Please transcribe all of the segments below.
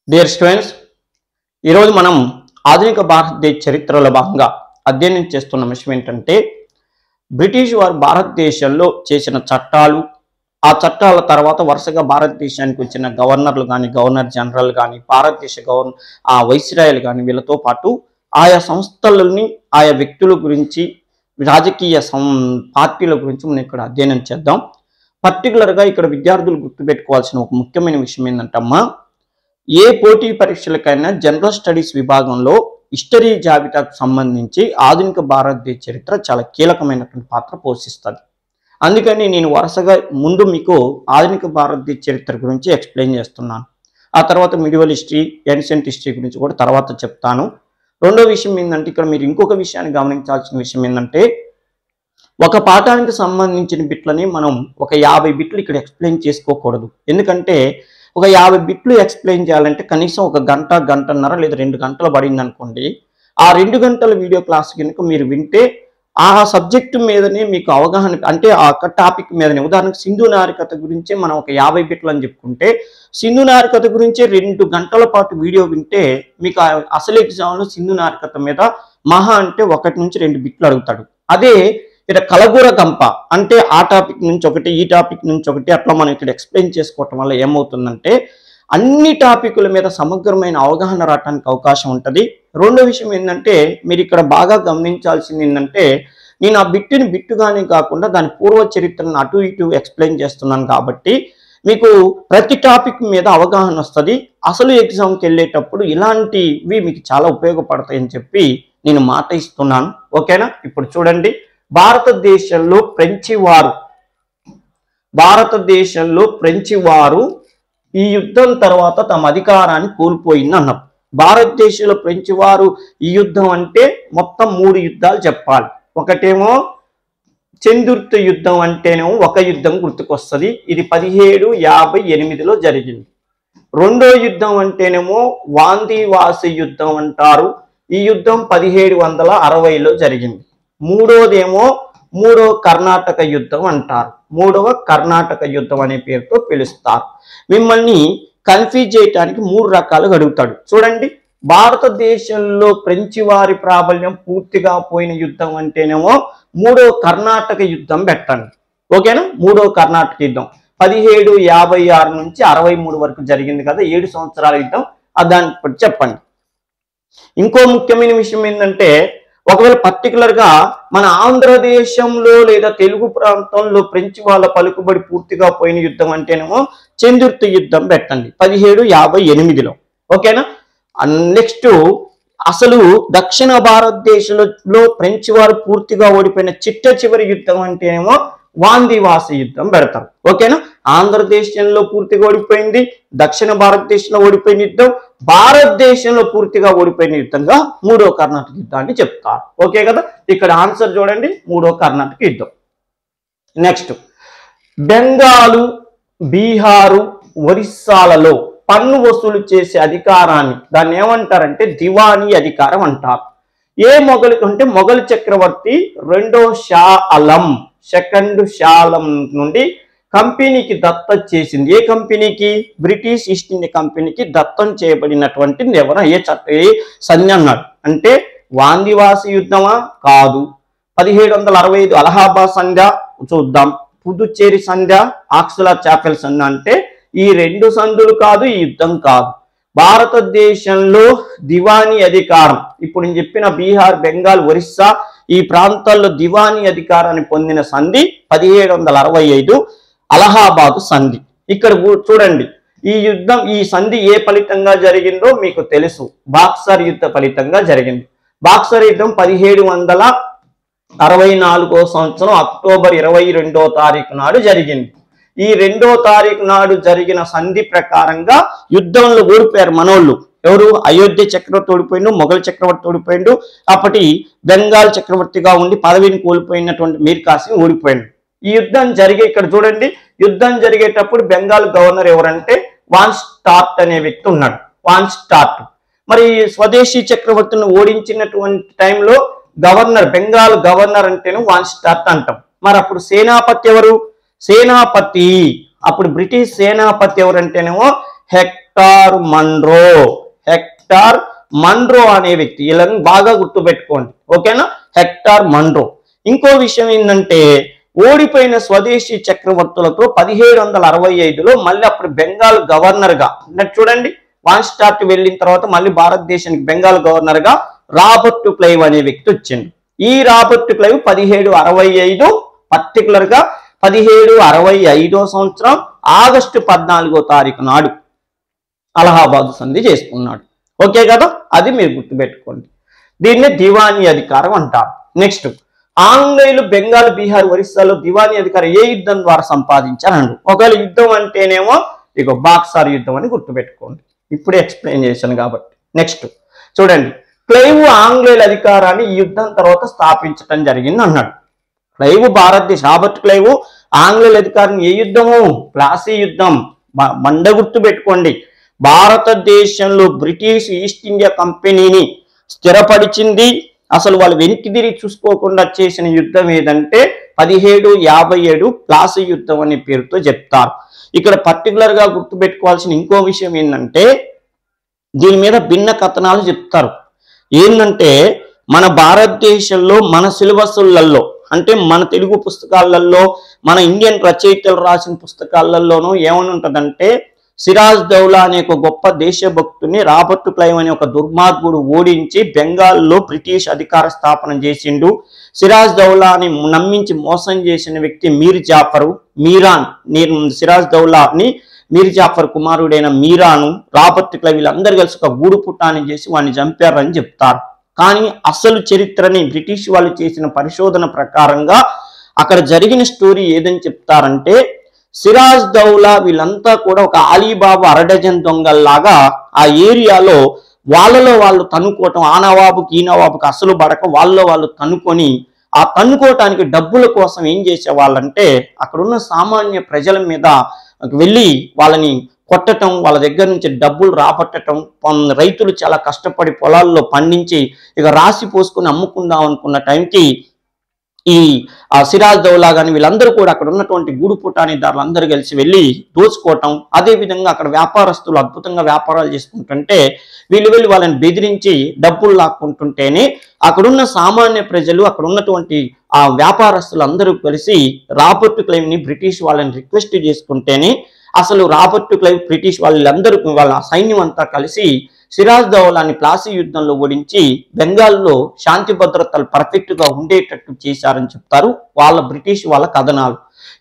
Dear students, ఈరోజు మనం ఆధునిక భారతదేశ చరిత్రలో భాగంగా అధ్యయనం చేస్తున్న విషయం ఏంటంటే బ్రిటిష్ వారు భారతదేశంలో చేసిన చట్టాలు, ఆ చట్టాల తర్వాత వరుసగా భారతదేశానికి వచ్చిన గవర్నర్లు కానీ, గవర్నర్ జనరల్ కానీ, భారతదేశ వైస్రాయలు కానీ, వీళ్ళతో పాటు ఆయా సంస్థలని, ఆయా వ్యక్తుల గురించి, రాజకీయ పార్టీల గురించి మనం ఇక్కడ అధ్యయనం చేద్దాం. పర్టికులర్గా ఇక్కడ విద్యార్థులు గుర్తుపెట్టుకోవాల్సిన ఒక ముఖ్యమైన విషయం ఏంటంటమ్మా, ఏ పోటీ పరీక్షలకైనా జనరల్ స్టడీస్ విభాగంలో హిస్టరీ జాబితాకు సంబంధించి ఆధునిక భారతదేశ చరిత్ర చాలా కీలకమైనటువంటి పాత్ర పోషిస్తుంది. అందుకని నేను వరుసగా ముందు మీకు ఆధునిక భారతదేశ చరిత్ర గురించి ఎక్స్ప్లెయిన్ చేస్తున్నాను. ఆ తర్వాత మిడివల్ హిస్టరీ, ఏన్షియంట్ హిస్టరీ గురించి కూడా తర్వాత చెప్తాను. రెండో విషయం ఏంటంటే, ఇక్కడ మీరు ఇంకొక విషయాన్ని గమనించాల్సిన విషయం ఏంటంటే, ఒక పాఠానికి సంబంధించిన బిట్లని మనం ఒక 50 బిట్లు ఇక్కడ ఎక్స్ప్లెయిన్ చేసుకోకూడదు. ఎందుకంటే ఒక 50 బిట్లు ఎక్స్ప్లెయిన్ చేయాలంటే కనీసం ఒక గంట, గంటన్నర లేదా 2 గంటలు పడింది అనుకోండి. ఆ 2 గంటల వీడియో క్లాస్ కనుక మీరు వింటే ఆ సబ్జెక్టు మీదనే మీకు అవగాహన, అంటే ఆ టాపిక్ మీదనే, ఉదాహరణకు సింధు నాగరికత గురించి మనం ఒక 50 బిట్లు అని చెప్పుకుంటే, సింధు నాగరికత గురించి 2 గంటల పాటు వీడియో వింటే మీకు అసలు ఎగ్జామ్లో సింధు నాగరికత మీద మహా అంటే 1 నుంచి 2 బిట్లు అడుగుతాడు. అదే ఇక్కడ కలగూర గంప అంటే ఆ టాపిక్ నుంచి ఒకటి, ఈ టాపిక్ నుంచి ఒకటి, అట్లా మనం ఇక్కడ ఎక్స్ప్లెయిన్ చేసుకోవటం వల్ల ఏమవుతుందంటే అన్ని టాపికుల మీద సమగ్రమైన అవగాహన రావడానికి అవకాశం ఉంటుంది. రెండో విషయం ఏంటంటే, మీరు ఇక్కడ బాగా గమనించాల్సింది ఏంటంటే, నేను ఆ బిట్టుని బిట్టుగానే కాకుండా దాని పూర్వ చరిత్రను అటు ఇటు ఎక్స్ప్లెయిన్ చేస్తున్నాను కాబట్టి మీకు ప్రతి టాపిక్ మీద అవగాహన వస్తుంది. అసలు ఎగ్జామ్కి వెళ్ళేటప్పుడు ఇలాంటివి మీకు చాలా ఉపయోగపడతాయని చెప్పి నేను మాట ఇస్తున్నాను. ఓకేనా? ఇప్పుడు చూడండి, భారతదేశంలో ఫ్రెంచి వారు ఈ యుద్ధం తర్వాత తమ అధికారాన్ని కోల్పోయింది అన్నారు. భారతదేశంలో ఫ్రెంచి వారు ఈ యుద్ధం అంటే మొత్తం 3 యుద్ధాలు చెప్పాలి. ఒకటేమో చందుర్తి యుద్ధం అంటేనేమో ఒక యుద్ధం గుర్తుకొస్తుంది, ఇది 1758లో జరిగింది. రెండో యుద్ధం అంటేనేమో వాందీవాసి యుద్ధం అంటారు, ఈ యుద్ధం 1760లో జరిగింది. మూడోదేమో మూడో కర్ణాటక యుద్ధం అంటారు, మూడవ కర్ణాటక యుద్ధం అనే పేరుతో పిలుస్తారు. మిమ్మల్ని కన్ఫ్యూజ్ చేయడానికి 3 రకాలుగా అడుగుతాడు. చూడండి, భారతదేశంలో ఫ్రెంచి వారి ప్రాబల్యం పూర్తిగా పోయిన యుద్ధం అంటేనేమో మూడో కర్ణాటక యుద్ధం పెట్టండి. ఓకేనా? మూడో కర్ణాటక యుద్ధం 1756 నుంచి 63 వరకు జరిగింది కదా, 7 సంవత్సరాల యుద్ధం. దాన్ని చెప్పండి. ఇంకో ముఖ్యమైన విషయం ఏంటంటే, ఒకవేళ పర్టికులర్గా మన ఆంధ్రదేశంలో లేదా తెలుగు ప్రాంతంలో ఫ్రెంచి వాళ్ళ పలుకుబడి పూర్తిగా పోయిన యుద్ధం అంటేనేమో చందుర్తి యుద్ధం పెట్టండి 1758లో. ఓకేనా? నెక్స్ట్, అసలు దక్షిణ భారతదేశంలో ఫ్రెంచి వారు పూర్తిగా ఓడిపోయిన చివరి యుద్ధం అంటేనేమో వాందీవాసి యుద్ధం పెడతారు. ఓకేనా? ఆంధ్రదేశంలో పూర్తిగా ఓడిపోయింది, దక్షిణ భారతదేశంలో ఓడిపోయిన యుద్ధం, భారతదేశంలో పూర్తిగా ఓడిపోయిన యుద్ధంగా మూడో కర్ణాటక యుద్ధాన్ని చెప్తారు. ఓకే కదా? ఇక్కడ ఆన్సర్ చూడండి, మూడో కర్ణాటక యుద్ధం. నెక్స్ట్, బెంగాలు, బీహారు, ఒరిస్సాలలో పన్ను వసూలు చేసే అధికారాన్ని దాన్ని ఏమంటారంటే దివానీ అధికారం అంటారు. ఏ మొఘలు అంటే మొఘల్ చక్రవర్తి రెండో షా ఆలం నుండి కంపెనీకి దత్తం చేసింది. ఏ కంపెనీకి? బ్రిటిష్ ఈస్ట్ ఇండియా కంపెనీకి దత్తం చేయబడినటువంటి ఏ సంధి అన్నాడు అంటే వాందివాసి యుద్ధమా? కాదు. 1765 అలహాబాద్ సంధ్య చూద్దాం, పుదుచ్చేరి సంధ్య, ఆక్సులా చాపెల్ సంధ్య. అంటే ఈ 2 సంధులు కాదు, ఈ యుద్ధం కాదు. భారతదేశంలో దివానీ అధికారం, ఇప్పుడు నేను చెప్పిన బీహార్, బెంగాల్, ఒరిస్సా ఈ ప్రాంతాల్లో దివానీ అధికారాన్ని పొందిన సంధి 1765 అలహాబాద్ సంధి. ఇక్కడ చూడండి, ఈ సంధి ఏ ఫలితంగా జరిగిందో మీకు తెలుసు, బాక్సర్ యుద్ధ ఫలితంగా జరిగింది. బాక్సర్ యుద్ధం 1764 సంవత్సరం అక్టోబర్ 22వ తారీఖు నాడు జరిగింది. ఈ 2వ తారీఖు నాడు జరిగిన సంధి ప్రకారంగా యుద్ధంలో ఓడిపోయారు మనోళ్ళు. ఎవరు? అయోధ్య చక్రవర్తి ఓడిపోయిండు, మొఘల్ చక్రవర్తి ఓడిపోయిండు, అప్పటి బెంగాల్ చక్రవర్తిగా ఉండి పదవిని కోల్పోయినటువంటి మీర్ కాసిం ఓడిపోయిండు. ఈ యుద్ధం ఇక్కడ చూడండి, యుద్ధం జరిగేటప్పుడు బెంగాల్ గవర్నర్ ఎవరంటే వాన్ స్టార్ట్ అనే వ్యక్తి ఉన్నాడు. వాన్ స్టార్ట్ మరి స్వదేశీ చక్రవర్తిని ఓడించినటువంటి టైంలో గవర్నర్, బెంగాల్ గవర్నర్ అంటేనే వాన్ స్టార్ట్ అంటాం. మరి అప్పుడు సేనాపతి ఎవరు? సేనాపతి, అప్పుడు బ్రిటిష్ సేనాపతి ఎవరంటేనేమో హెక్టార్ మన్రో. హెక్టార్ మన్రో అనే వ్యక్తి, ఇలా బాగా గుర్తుపెట్టుకోండి, ఓకేనా? Hector Munro. ఇంకో విషయం ఏంటంటే ఓడిపోయిన స్వదేశీ చక్రవర్తులతో 1765లో మళ్ళీ అప్పుడు బెంగాల్ గవర్నర్ గా చూడండి, వాన్ స్టార్ట్ వెళ్ళిన తర్వాత మళ్ళీ భారతదేశానికి బెంగాల్ గవర్నర్ గా రాబర్ట్ క్లైవ్ అనే వ్యక్తి వచ్చింది. ఈ రాబర్ట్ క్లైవ్ 1765 పర్టికులర్ గా 1765 సంవత్సరం ఆగస్టు 14వ తారీఖు నాడు అలహాబాద్ సంధి చేసుకున్నాడు. ఓకే కదా, అది మీరు గుర్తుపెట్టుకోండి. దీన్ని దివానీ అధికారం అంటారు. నెక్స్ట్, ఆంగ్లేయులు బెంగాల్, బీహార్, ఒరిస్సాలో దివానీ అధికారం ఏ యుద్ధం ద్వారా సంపాదించారండి? ఒకవేళ యుద్ధం అంటేనేమో ఇక బాక్సార్ యుద్ధం అని గుర్తుపెట్టుకోండి, ఇప్పుడే ఎక్స్ప్లెయిన్ చేశాను కాబట్టి. నెక్స్ట్ చూడండి, క్లైవ్ ఆంగ్లేయుల అధికారాన్ని ఈ యుద్ధం తర్వాత స్థాపించడం జరిగింది అన్నాడు. క్లైవ్ భారతదేశ రాబర్ట్ క్లైవ్ ఆంగ్లేయుల అధికారం ఏ యుద్ధము? ప్లాసీ యుద్ధం. మండ గుర్తు పెట్టుకోండి. భారతదేశంలో బ్రిటిష్ ఈస్ట్ ఇండియా కంపెనీని స్థిరపరిచింది, అసలు వాళ్ళు వెనక్కి తిరిగి చూసుకోకుండా చేసిన యుద్ధం ఏదంటే 1757 ప్లాసీ యుద్ధం అనే పేరుతో చెప్తారు. ఇక్కడ పర్టికులర్ గా గుర్తుపెట్టుకోవాల్సిన ఇంకో విషయం ఏంటంటే దీని మీద భిన్న కథనాలు చెప్తారు. ఏంటంటే మన భారతదేశంలో మన సిలబస్లలో, అంటే మన తెలుగు పుస్తకాలలో, మన ఇండియన్ రచయితలు రాసిన పుస్తకాలలోనూ ఏమని ఉంటుందంటే సిరాజ్ దౌలా అనే ఒక గొప్ప దేశభక్తుని రాబర్ట్ క్లైవ్ అనే ఒక దుర్మార్గుడు ఓడించి బెంగాల్లో బ్రిటిష్ అధికార స్థాపన చేసిండు. సిరాజ్ దౌలాని నమ్మించి మోసం చేసిన వ్యక్తి మీర్ జాఫర్, మీరాన్. సిరాజ్ దౌలాని మీర్ జాఫర్ కుమారుడైన మీరాను, రాబర్ట్ క్లైవ్ వీళ్ళందరూ కలిసి ఒక గూడు పుట్టాన్ని చేసి వాడిని చంపారని చెప్తారు. కానీ అసలు చరిత్రని బ్రిటిష్ వాళ్ళు చేసిన పరిశోధన ప్రకారంగా అక్కడ జరిగిన స్టోరీ ఏదని చెప్తారంటే సిరాజ్ దౌలా వీళ్ళంతా కూడా ఒక అలీబాబా అరడజన్ దొంగల్లాగా ఆ ఏరియాలో వాళ్ళలో వాళ్ళు తన్నుకోవటం, ఆ నవాబుకి ఈ నవాబుకి అసలు పడక వాళ్ళలో వాళ్ళు తన్నుకొని ఆ తన్నుకోవటానికి డబ్బుల కోసం ఏం చేసేవాళ్ళంటే అక్కడున్న సామాన్య ప్రజల మీద వెళ్ళి వాళ్ళని కొట్టటం, వాళ్ళ దగ్గర నుంచి డబ్బులు రాబట్టడం. రైతులు చాలా కష్టపడి పొలాల్లో పండించి ఇక రాసి పోసుకొని అమ్ముకుందాం అనుకున్న టైంకి ఈ సిరాజ్ దౌలా కానీ వీళ్ళందరూ కూడా అక్కడ ఉన్నటువంటి గూడు పుటానిదారులు అందరూ కలిసి వెళ్ళి దోచుకోవటం. అదేవిధంగా అక్కడ వ్యాపారస్తులు అద్భుతంగా వ్యాపారాలు చేసుకుంటుంటే వీళ్ళు వెళ్ళి వాళ్ళని బెదిరించి డబ్బులు లాక్కుంటుంటేనే అక్కడున్న సామాన్య ప్రజలు, అక్కడ ఉన్నటువంటి ఆ వ్యాపారస్తులు అందరూ కలిసి రాబర్ట్ క్లైవ్ని బ్రిటిష్ వాళ్ళని రిక్వెస్ట్ చేసుకుంటేనే అసలు రాబర్ట్ క్లైవ్ బ్రిటిష్ వాళ్ళందరూ వాళ్ళ సైన్యం అంతా కలిసి సిరాజ్ దౌలాని ప్లాసీ యుద్ధంలో ఓడించి బెంగాల్లో శాంతి భద్రతలు పర్ఫెక్ట్ గా ఉండేటట్టు చేశారని చెప్తారు వాళ్ళ బ్రిటిష్ వాళ్ళ కథనాలు.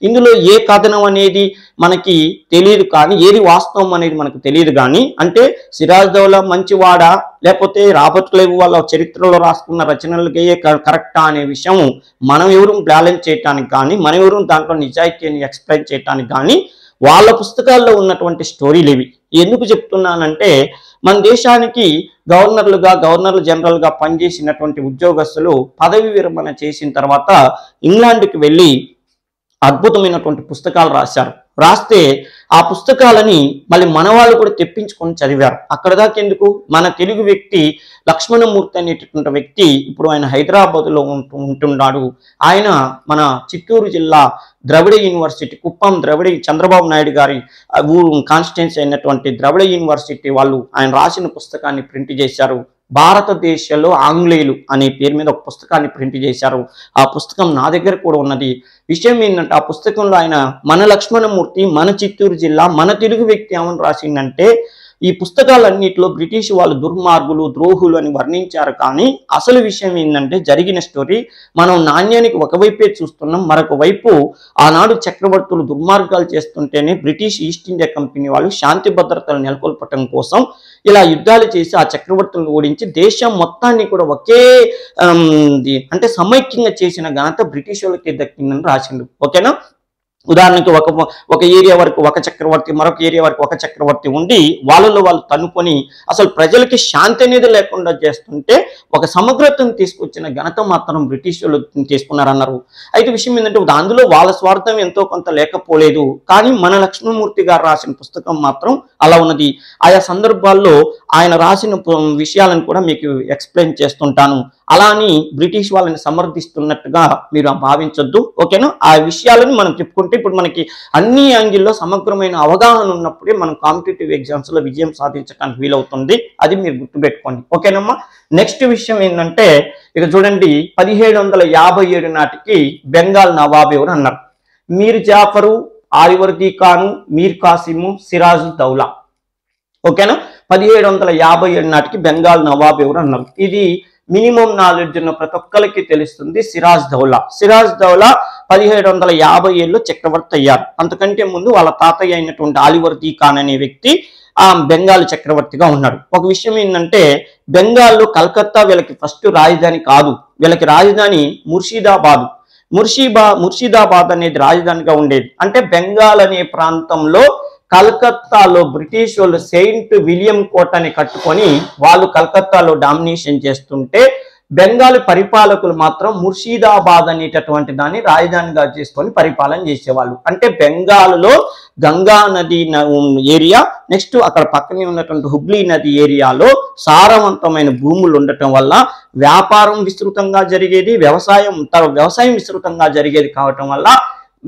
ఇందులో ఏ కథనం అనేది మనకి తెలియదు, కానీ ఏది వాస్తవం అనేది మనకు తెలియదు. కానీ అంటే సిరాజ్ దౌలా మంచివాడా లేకపోతే రాబర్ట్ క్లైవ్ వాళ్ళ చరిత్రలో రాసుకున్న రచనలకే కరెక్టా అనే విషయం మనం ఎవరు బ్యాలెన్స్ చేయటానికి కానీ, మనం ఎవరు దాంట్లో నిజాయితీని ఎక్స్ప్లెయిన్ చేయటానికి కానీ వాళ్ళ పుస్తకాల్లో ఉన్నటువంటి స్టోరీలు ఇవి. ఎందుకు చెప్తున్నానంటే మన దేశానికి గవర్నర్లు జనరల్గా పనిచేసినటువంటి ఉద్యోగస్తులు పదవి విరమణ చేసిన తర్వాత ఇంగ్లాండ్కి వెళ్ళి అద్భుతమైనటువంటి పుస్తకాలు రాస్తే ఆ పుస్తకాలని మళ్ళీ మన వాళ్ళు కూడా తెప్పించుకొని చదివారు. అక్కడ దాకా ఎందుకు, మన తెలుగు వ్యక్తి లక్ష్మణమూర్తి అనేటటువంటి వ్యక్తి ఇప్పుడు ఆయన హైదరాబాద్లో ఉంటున్నాడు. ఆయన మన చిత్తూరు జిల్లా ద్రవిడ యూనివర్సిటీ, కుప్పం ద్రవిడ చంద్రబాబు నాయుడు గారి ఊరు కాన్స్టిట్యున్సీ అయినటువంటి ద్రవిడ యూనివర్సిటీ వాళ్ళు ఆయన రాసిన పుస్తకాన్ని ప్రింట్ చేశారు. భారతదేశంలో ఆంగ్లేయులు అనే పేరు మీద ఒక పుస్తకాన్ని ప్రింట్ చేశారు. ఆ పుస్తకం నా దగ్గర కూడా ఉన్నది. విషయం ఏంటంటే ఆ పుస్తకంలో ఆయన మన లక్ష్మణమూర్తి, మన చిత్తూరు జిల్లా, మన తెలుగు వ్యక్తి ఏమని రాసిందంటే ఈ పుస్తకాలన్నింటిలో బ్రిటిష్ వాళ్ళు దుర్మార్గులు, ద్రోహులు అని వర్ణించారు. కానీ అసలు విషయం ఏంటంటే జరిగిన స్టోరీ మనం నాణ్యానికి ఒకవైపే చూస్తున్నాం, మరొక వైపు ఆనాడు చక్రవర్తులు దుర్మార్గాలు చేస్తుంటేనే బ్రిటిష్ ఈస్ట్ ఇండియా కంపెనీ వాళ్ళు శాంతి భద్రతలు నెలకొల్పటం కోసం ఇలా యుద్ధాలు చేసి ఆ చక్రవర్తులను ఓడించి దేశం మొత్తాన్ని కూడా ఒకే అంటే సమైక్యంగా చేసిన ఘనత బ్రిటిష్ వాళ్ళకి దక్కిందని రాసిండు. ఓకేనా? ఉదాహరణకి ఒక ఏరియా వరకు ఒక చక్రవర్తి, మరొక ఏరియా వరకు ఒక చక్రవర్తి ఉండి వాళ్ళలో వాళ్ళు తన్నుకొని అసలు ప్రజలకి శాంతి అనేది లేకుండా చేస్తుంటే ఒక సమగ్రతను తీసుకొచ్చిన ఘనత మాత్రం బ్రిటిష్ వాళ్ళు తీసుకున్నారన్నారు. అయితే విషయం ఏంటంటే అందులో వాళ్ళ స్వార్థం ఎంతో కొంత లేకపోలేదు, కానీ మన లక్ష్మణమూర్తి గారు రాసిన పుస్తకం మాత్రం అలా ఉన్నది. ఆయా సందర్భాల్లో ఆయన రాసిన విషయాలను కూడా మీకు ఎక్స్ప్లెయిన్ చేస్తుంటాను. అలా అని బ్రిటిష్ వాళ్ళని సమర్థిస్తున్నట్టుగా మీరు భావించొద్దు. ఓకేనా? ఆ విషయాలను మనం చెప్పుకుంటే ఇప్పుడు మనకి అన్ని యాంగిల్లో సమగ్రమైన అవగాహన ఉన్నప్పుడే మనం కాంపిటేటివ్ ఎగ్జామ్స్ లో విజయం సాధించడానికి వీలవుతుంది. అది మీరు గుర్తుపెట్టుకోండి. ఓకేనమ్మా? నెక్స్ట్ విషయం ఏంటంటే ఇక చూడండి, 1757 నాటికి బెంగాల్ నవాబ్ ఎవరు అన్నారు? మీర్ జాఫరు, ఆలివర్ది ఖాను, మీర్ కాసిము, సిరాజ్ దౌలా. ఓకేనా? 1757 నాటికి బెంగాల్ నవాబ్ ఎవరు అన్నారు? ఇది మినిమం నాలెడ్జ్ ఉన్న ప్రతి ఒక్కరికి తెలుస్తుంది. సిరాజ్ దౌలా. సిరాజ్ దౌలా 1757లో చక్రవర్తి అయ్యారు. అంతకంటే ముందు వాళ్ళ తాతయ్య అయినటువంటి ఆలివర్ది ఖాన్ అనే వ్యక్తి బెంగాల్ చక్రవర్తిగా ఉన్నాడు. ఒక విషయం ఏంటంటే బెంగాల్లో కలకత్తా వీళ్ళకి ఫస్ట్ రాజధాని కాదు, వీళ్ళకి రాజధాని ముర్షిదాబాద్ అనేది రాజధానిగా ఉండేది. అంటే బెంగాల్ అనే ప్రాంతంలో కలకత్తాలో బ్రిటిష్ వాళ్ళు సెయింట్ విలియం కోట అని కట్టుకొని వాళ్ళు కలకత్తాలో డామినేషన్ చేస్తుంటే బెంగాల్ పరిపాలకులు మాత్రం ముర్షిదాబాద్ అనేటటువంటి దాన్ని రాజధానిగా చేసుకొని పరిపాలన చేసేవాళ్ళు. అంటే బెంగాల్లో గంగా నది ఏరియా, నెక్స్ట్ అక్కడ పక్కనే ఉన్నటువంటి హుగ్లీ నది ఏరియాలో సారవంతమైన భూములు ఉండటం వల్ల వ్యాపారం విస్తృతంగా జరిగేది, వ్యవసాయం విస్తృతంగా జరిగేది కావటం వల్ల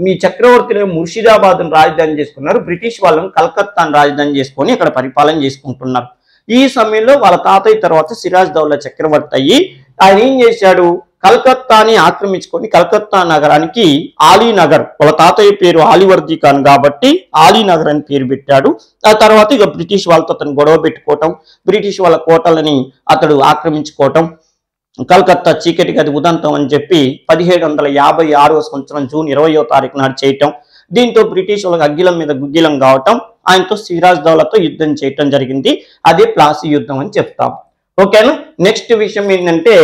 మీ చక్రవర్తులు ముర్షిదాబాద్ను రాజధాని చేసుకున్నారు, బ్రిటిష్ వాళ్ళని కలకత్తాను రాజధాని చేసుకొని అక్కడ పరిపాలన చేసుకుంటున్నారు. ఈ సమయంలో వాళ్ళ తాతయ్య తర్వాత సిరాజ్ దౌలా చక్రవర్తి అయ్యి ఆయన ఏం చేశాడు? కలకత్తాని ఆక్రమించుకొని కలకత్తా నగరానికి ఆలీనగర్, వాళ్ళ తాతయ్య పేరు ఆలివర్ది ఖాన్ కాబట్టి ఆలీనగర్ అని పేరు పెట్టాడు. ఆ తర్వాత ఇక బ్రిటిష్ వాళ్ళతో అతను గొడవ పెట్టుకోవటం, బ్రిటిష్ వాళ్ళ కోటలని అతడు ఆక్రమించుకోవటం, కలకత్తా చీకటి గది ఉదంతం అని చెప్పి 1756 సంవత్సరం జూన్ 20వ తారీఖు నాడు చేయటం. దీంతో బ్రిటిష్ వాళ్ళకి అగ్గిలం మీద గుగ్గిలం కావటం, ఆయనతో సిరాజ్ దౌలాతో యుద్ధం చేయటం జరిగింది. అదే ప్లాసీ యుద్ధం అని చెప్తాం. ఓకేనా? నెక్స్ట్ విషయం ఏంటంటే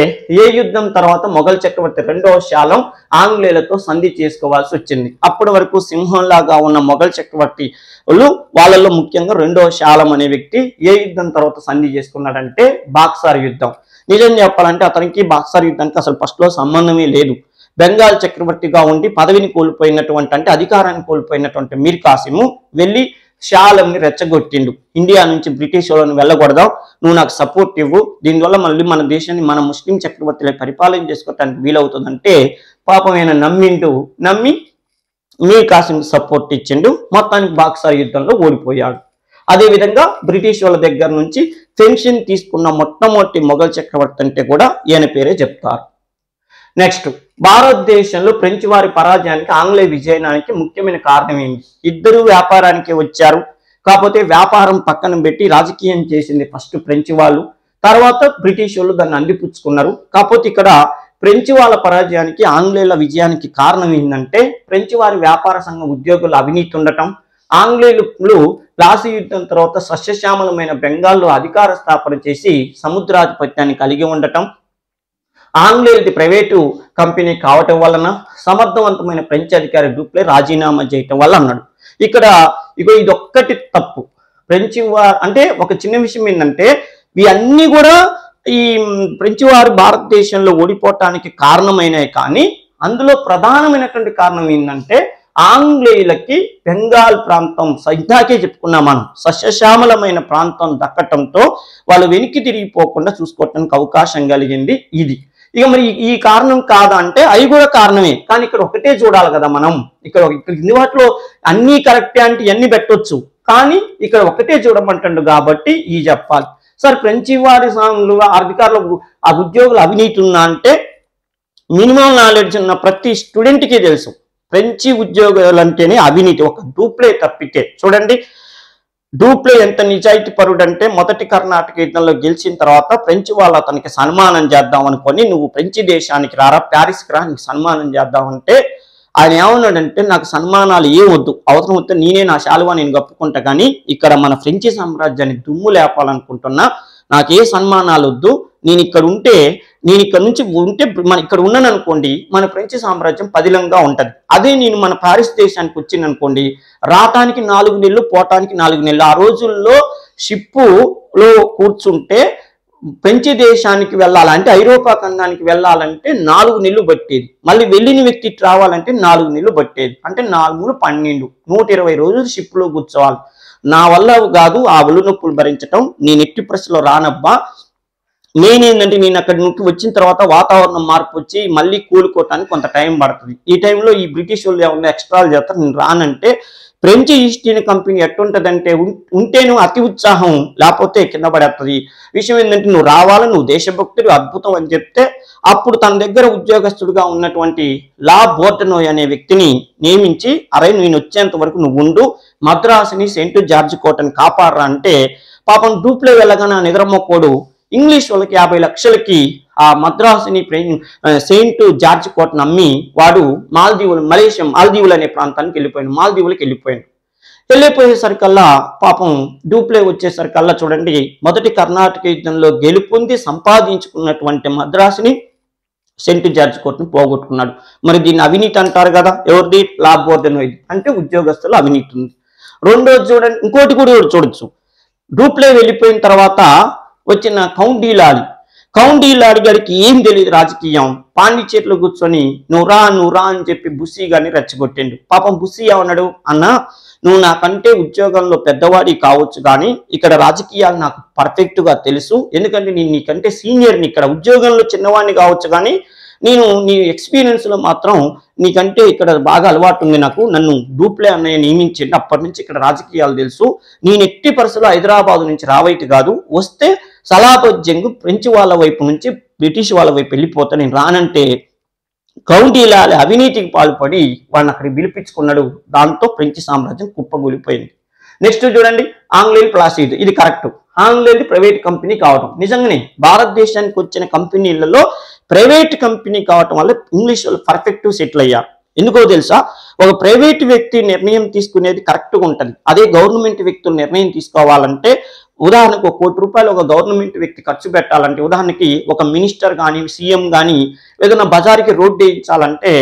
ఏ యుద్ధం తర్వాత మొఘల్ చక్రవర్తి రెండవ శాలం ఆంగ్లేయులతో సంధి చేసుకోవాల్సి వచ్చింది. అప్పటి వరకు సింహంలాగా ఉన్న మొఘల్ చక్రవర్తులు వాళ్ళలో ముఖ్యంగా రెండవ శాలం అనే వ్యక్తి ఏ యుద్ధం తర్వాత సంధి చేసుకున్నాడంటే బాక్సార్ యుద్ధం. నిజం చెప్పాలంటే అతనికి బాక్సార్ యుద్ధానికి అసలు ఫస్ట్ లో సంబంధమే లేదు. బెంగాల్ చక్రవర్తిగా ఉండి పదవిని కోల్పోయినటువంటి, అంటే అధికారాన్ని కోల్పోయినటువంటి మీర్ కాసిము వెళ్ళి షాలంని రెచ్చగొట్టిండు. ఇండియా నుంచి బ్రిటిష్ వాళ్ళని వెళ్ళకూడదాం, నువ్వు నాకు సపోర్ట్ ఇవ్వు, దీనివల్ల మళ్ళీ మన దేశాన్ని మన ముస్లిం చక్రవర్తులకు పరిపాలన చేసుకోవటానికి వీలవుతుందంటే పాపం ఆయన నమ్మి మీర్ కాసిం సపోర్ట్ ఇచ్చిండు. మొత్తానికి బాక్సార్ యుద్ధంలో ఓడిపోయాడు. అదేవిధంగా బ్రిటిష్ వాళ్ళ దగ్గర నుంచి పెన్షన్ తీసుకున్న మొట్టమొదటి మొఘల్ చక్రవర్తి అంటే కూడా ఈయన పేరే చెప్తారు. నెక్స్ట్, భారతదేశంలో ఫ్రెంచ్ వారి పరాజయానికి ఆంగ్లేయ విజయానికి ముఖ్యమైన కారణం ఏంటి? ఇద్దరు వ్యాపారానికి వచ్చారు, కాకపోతే వ్యాపారం పక్కన పెట్టి రాజకీయం చేసింది ఫస్ట్ ఫ్రెంచ్ వాళ్ళు, తర్వాత బ్రిటిష్ వాళ్ళు దాన్ని అందిపుచ్చుకున్నారు. కాకపోతే ఇక్కడ ఫ్రెంచ్ వాళ్ళ పరాజయానికి ఆంగ్లేయుల విజయానికి కారణం ఏంటంటే ఫ్రెంచ్ వారి వ్యాపార సంఘ ఉద్యోగులు అవినీతి ఉండటం, ఆంగ్లేయులు ప్లాసీ యుద్ధం తర్వాత సస్యశ్యామలమైన బెంగాల్లో అధికార స్థాపన చేసి సముద్రాధిపత్యాన్ని కలిగి ఉండటం, ఆంగ్లేయులది ప్రైవేటు కంపెనీ కావటం వలన సమర్థవంతమైన ఫ్రెంచ్ అధికారి డూప్లే రాజీనామా చేయటం వల్ల అన్నాడు. ఇక్కడ ఇది ఒక్కటి తప్పు. ఫ్రెంచ్ వారు అంటే ఒక చిన్న విషయం ఏంటంటే ఇవన్నీ కూడా ఈ ఫ్రెంచ్ వారు భారతదేశంలో ఓడిపోవటానికి కారణమైనవి, కానీ అందులో ప్రధానమైనటువంటి కారణం ఏంటంటే ఆంగ్లేయులకి బెంగాల్ ప్రాంతం ఇందాకే చెప్పుకున్నాం మనం, సస్యశ్యామలమైన ప్రాంతం దక్కటంతో వాళ్ళు వెనక్కి తిరిగిపోకుండా చూసుకోవటానికి అవకాశం కలిగింది ఇది. ఇక మరి ఈ కారణం కాదా అంటే అవి కూడా కారణమే, కానీ ఇక్కడ ఒకటే చూడాలి కదా మనం. ఇక్కడ ఇన్ని వాటిలో అన్ని కరెక్టే అంటే ఇవన్నీ పెట్టొచ్చు, కానీ ఇక్కడ ఒకటే చూడమంటాడు కాబట్టి ఈ చెప్పాలి. సార్ ఫ్రెంచ్ వారి అధికారులు ఆ ఉద్యోగులు అవినీతి ఉన్నా అంటే మినిమం నాలెడ్జ్ ఉన్న ప్రతి స్టూడెంట్కి తెలుసు ఫ్రెంచి ఉద్యోగులు అంటేనే అవినీతి, ఒక డూప్లే తప్పితే. చూడండి డూప్లే ఎంత నిజాయితీ పరుడు అంటే మొదటి కర్ణాటక యుద్ధంలో గెలిచిన తర్వాత ఫ్రెంచ్ వాళ్ళు అతనికి సన్మానం చేద్దాం అనుకొని, నువ్వు ఫ్రెంచ్ దేశానికి రారా, ప్యారిస్కి రా, నీకు సన్మానం చేద్దామంటే ఆయన ఏమన్నాడంటే నాకు సన్మానాలు ఏం వద్దు, అవసరం వస్తే నేనే నా శాలువా నేను కప్పుకుంటా, కానీ ఇక్కడ మన ఫ్రెంచి సామ్రాజ్యాన్ని దుమ్ము లేపాలనుకుంటున్నా, నాకు ఏ సన్మానాలు వద్దు, నేను ఇక్కడ నుంచి మన ఇక్కడ ఉన్నాను అనుకోండి మన ఫ్రెంచ్ సామ్రాజ్యం పదిలంగా ఉంటది. అదే నేను మన పారిస్ దేశానికి వచ్చింది అనుకోండి, రావటానికి 4 నెలలు పోవటానికి 4 నెలలు. ఆ రోజుల్లో షిప్పులో కూర్చుంటే ఫ్రెంచ్ దేశానికి వెళ్ళాలంటే ఐరోపా ఖండానికి వెళ్ళాలంటే 4 నెలలు పట్టేది, మళ్ళీ వెళ్ళిన వ్యక్తి రావాలంటే 4 నెలలు పట్టేది. అంటే 4 12 120 రోజులు షిప్లో కూర్చోవాలి. నా వల్ల కాదు ఆ ఒళ్ళు నొప్పులు భరించటం, నేను ఎట్టి ప్రశ్నలో రానబ్బా, మెయిన్ ఏంటంటే నేను అక్కడి నుంచి వచ్చిన తర్వాత వాతావరణం మార్పు వచ్చి మళ్ళీ కూలుకోవటానికి కొంత టైం పడుతుంది. ఈ టైంలో ఈ బ్రిటిష్ వాళ్ళు ఏమన్నా ఎక్స్ట్రాలు చేస్తారు, నేను రానంటే ఫ్రెంచ్ ఈస్ట్ ఇండియా కంపెనీ ఎట్టుంటదంటే ఉంటే నువ్వు అతి ఉత్సాహం, లేకపోతే కింద పడేస్తుంది. విషయం ఏంటంటే నువ్వు రావాలి, నువ్వు దేశభక్తుడు, అద్భుతం అని చెప్తే అప్పుడు తన దగ్గర ఉద్యోగస్తుడుగా ఉన్నటువంటి లా బోర్డనోయ్ అనే వ్యక్తిని నియమించి, అరే నేను వచ్చేంత వరకు నువ్వు ఉండు, మద్రాసుని సెయింట్ జార్జ్ కోటని కాపాడరా అంటే పాపం డూప్లే వెళ్ళగానే నిద్రమొక్కోడు ఇంగ్లీష్ వాళ్ళకి 50 లక్షలకి ఆ మద్రాసుని సెయింట్ జార్జ్ కోటను అమ్మి వాడు మాల్దీవులు అనే ప్రాంతానికి మాల్దీవులకి వెళ్ళిపోయేసరికల్లా పాపం డూప్లే వచ్చేసరికల్లా చూడండి, మొదటి కర్ణాటక యుద్ధంలో గెలుపొంది సంపాదించుకున్నటువంటి మద్రాసుని సెయింట్ జార్జ్ కోటను పోగొట్టుకున్నాడు. మరి దీన్ని అవినీతి అంటారు కదా, ఎవరిది? లా బోర్డనోయ్ అంటే ఉద్యోగస్తులు అవినీతి ఉంది. రెండోది చూడండి, ఇంకోటి కూడా చూడొచ్చు. డూప్లే వెళ్ళిపోయిన తర్వాత వచ్చిన కౌంట్ డి లాడి గారికి ఏం తెలియదు రాజకీయం. పాండిచేరిలో కూర్చొని నువ్వు రా అని చెప్పి బుస్సీ గారిని రెచ్చగొట్టిండు. పాపం బుస్సీ ఏమన్నాడు, అన్న నువ్వు నాకంటే ఉద్యోగంలో పెద్దవాడి కావచ్చు కానీ ఇక్కడ రాజకీయాలు నాకు పర్ఫెక్ట్ గా తెలుసు, ఎందుకంటే నేను నీకంటే సీనియర్ని, ఇక్కడ ఉద్యోగంలో చిన్నవాడిని కావచ్చు కానీ నేను నీ ఎక్స్పీరియన్స్ లో మాత్రం నీకంటే ఇక్కడ బాగా అలవాటు ఉంది నాకు, నన్ను డూప్లే అన్నయ్య నియమించండి, అప్పటి నుంచి ఇక్కడ రాజకీయాలు తెలుసు, నేను ఎట్టి పరిస్థితుల్లో హైదరాబాద్ నుంచి రావైతే కాదు, వస్తే సలాబత్ జంగ్ ఫ్రెంచ్ వాళ్ళ వైపు నుంచి బ్రిటిష్ వాళ్ళ వైపు వెళ్ళిపోతా, నేను రానంటే కౌంట్ డి లాడ్ అవినీతికి పాల్పడి వాళ్ళని అక్కడికి పిలిపించుకున్నాడు. దాంతో ఫ్రెంచ్ సామ్రాజ్యం కుప్పగూలిపోయింది. నెక్స్ట్ చూడండి, ఆంగ్లేయులు ప్లాసీడ్, ఇది కరెక్ట్. ఆంగ్లేయులు ప్రైవేట్ కంపెనీ కావడం నిజంగానే భారతదేశానికి వచ్చిన కంపెనీలలో ప్రైవేట్ కంపెనీ కావటం వల్ల ఇంగ్లీష్ వాళ్ళు పర్ఫెక్ట్ సెటిల్ అయ్యారు. ఎందుకో తెలుసా, ఒక ప్రైవేట్ వ్యక్తి నిర్ణయం తీసుకునేది కరెక్ట్గా ఉంటుంది. అదే గవర్నమెంట్ వ్యక్తులు నిర్ణయం తీసుకోవాలంటే, ఉదాహరణకు ₹1 కోటి ఒక గవర్నమెంట్ వ్యక్తి ఖర్చు పెట్టాలంటే, ఉదాహరణకి ఒక మినిస్టర్ కానీ సీఎం కానీ ఏదైనా బజార్కి రోడ్డు వేయించాలంటే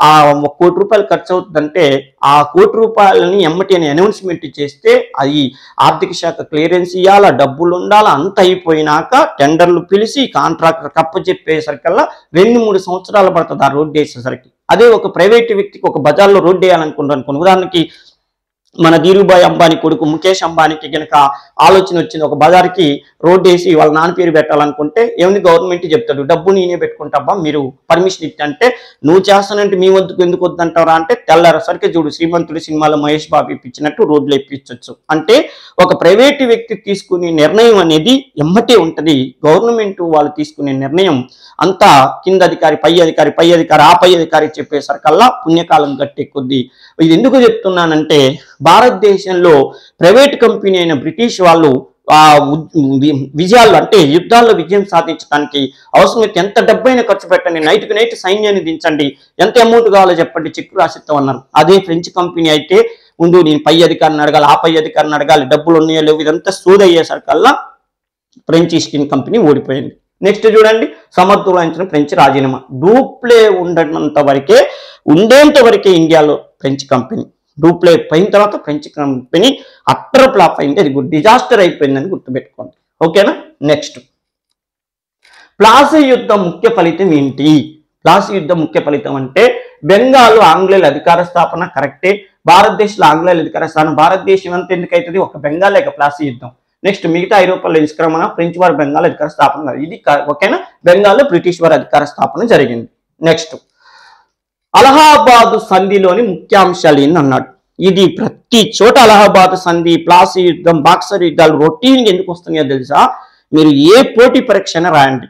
ఆ ₹1 కోటి ఖర్చు అవుతుందంటే ఆ ₹1 కోటి ఎమ్మటి అని అనౌన్స్మెంట్ చేస్తే అది ఆర్థిక శాఖ క్లియరెన్స్ ఇవ్వాలా, డబ్బులు ఉండాలా, అంత అయిపోయినాక టెండర్లు పిలిచి కాంట్రాక్టర్ కప్పచెప్పేసరికల్లా 2-3 సంవత్సరాలు పడుతుంది ఆ రోడ్డు వేసేసరికి. అదే ఒక ప్రైవేట్ వ్యక్తికి ఒక బజార్లో రోడ్డు వేయాలనుకుంటాను, ఉదాహరణకి మన ధీరుభాయ్ అంబానీ కొడుకు ముఖేష్ అంబానీకి కనుక ఆలోచన వచ్చింది, ఒక బజార్కి రోడ్డు వేసి వాళ్ళ నాన్న పేరు పెట్టాలనుకుంటే ఏముంది, గవర్నమెంట్ చెప్తాడు డబ్బు నేనే పెట్టుకుంటాబ్బా మీరు పర్మిషన్ ఇచ్చంటే, నువ్వు చేస్తానంటే మీ వద్దుకు ఎందుకు వద్దంటారా అంటే తెల్లారసరికి చూడు శ్రీమంతుడి సినిమాలో మహేష్ బాబు ఇప్పించినట్టు రోడ్లు ఇప్పించవచ్చు. అంటే ఒక ప్రైవేటు వ్యక్తి తీసుకునే నిర్ణయం అనేది ఎమ్మటే ఉంటుంది, గవర్నమెంట్ వాళ్ళు తీసుకునే నిర్ణయం అంతా కింద అధికారి పై అధికారి ఆ పై అధికారి చెప్పేసరికల్లా పుణ్యకాలం గట్టే కొద్దీ. ఇది ఎందుకు చెప్తున్నానంటే, భారతదేశంలో ప్రైవేట్ కంపెనీ అయిన బ్రిటిష్ వాళ్ళు విజయాలు అంటే యుద్ధాల్లో విజయం సాధించడానికి అవసరమైతే ఎంత డబ్బైనా ఖర్చు పెట్టండి, నైట్కి నైట్ సైన్యాన్ని దించండి, ఎంత అమౌంట్ కావాలో చెప్పండి, చెక్కు రాసిస్తాం అన్నారు. అదే ఫ్రెంచ్ కంపెనీ అయితే ముందు నేను పై అధికారిని అడగాలి, ఆ పై అధికారిని అడగాలి, డబ్బులు ఉన్నాయో లేవు, ఇదంతా సూదయ్యేసరికల్లా ఫ్రెంచ్ ఈస్ట్ ఇండియా కంపెనీ ఓడిపోయింది. నెక్స్ట్ చూడండి, సమర్థులైన ఫ్రెంచ్ రాజీనామా. డూప్లే ఉండేంత వరకే ఇండియాలో ఫ్రెంచ్ కంపెనీ, డూప్లే పోయిన తర్వాత ఫ్రెంచ్ కంపెనీ అట్టర్ ఫ్లాప్ అయింది, అది డిజాస్టర్ అయిపోయిందని గుర్తుపెట్టుకోండి. ఓకేనా. నెక్స్ట్, ప్లాసీ యుద్ధం ముఖ్య ఫలితం ఏంటి? ప్లాసీ యుద్ధం ముఖ్య ఫలితం అంటే బెంగాల్ ఆంగ్లేయుల అధికార స్థాపన కరెక్టే, భారతదేశంలో ఆంగ్లేయుల అధికార స్థానం, భారతదేశం అంతా ఎందుకు అవుతుంది, ఒక బెంగాల్ లేక ప్లాసీ యుద్ధం. నెక్స్ట్, మిగతా ఐరోపాలో నిష్క్రమణ, ఫ్రెంచ్ వారి బెంగాల్ అధికార స్థాపన, ఇది ఓకేనా. బెంగాల్లో బ్రిటిష్ వారి అధికార స్థాపన జరిగింది. నెక్స్ట్, అలహాబాద్ సంధిలోని ముఖ్యాంశాలు ఏంది అన్నాడు. ఇది ప్రతి చోట అలహాబాద్ సంధి, ప్లాసీ యుద్ధం, బాక్సర్ యుద్ధాలు రొటీన్ ఎందుకు వస్తున్నాయో తెలుసా, మీరు ఏ పోటీ పరీక్ష రాయండి,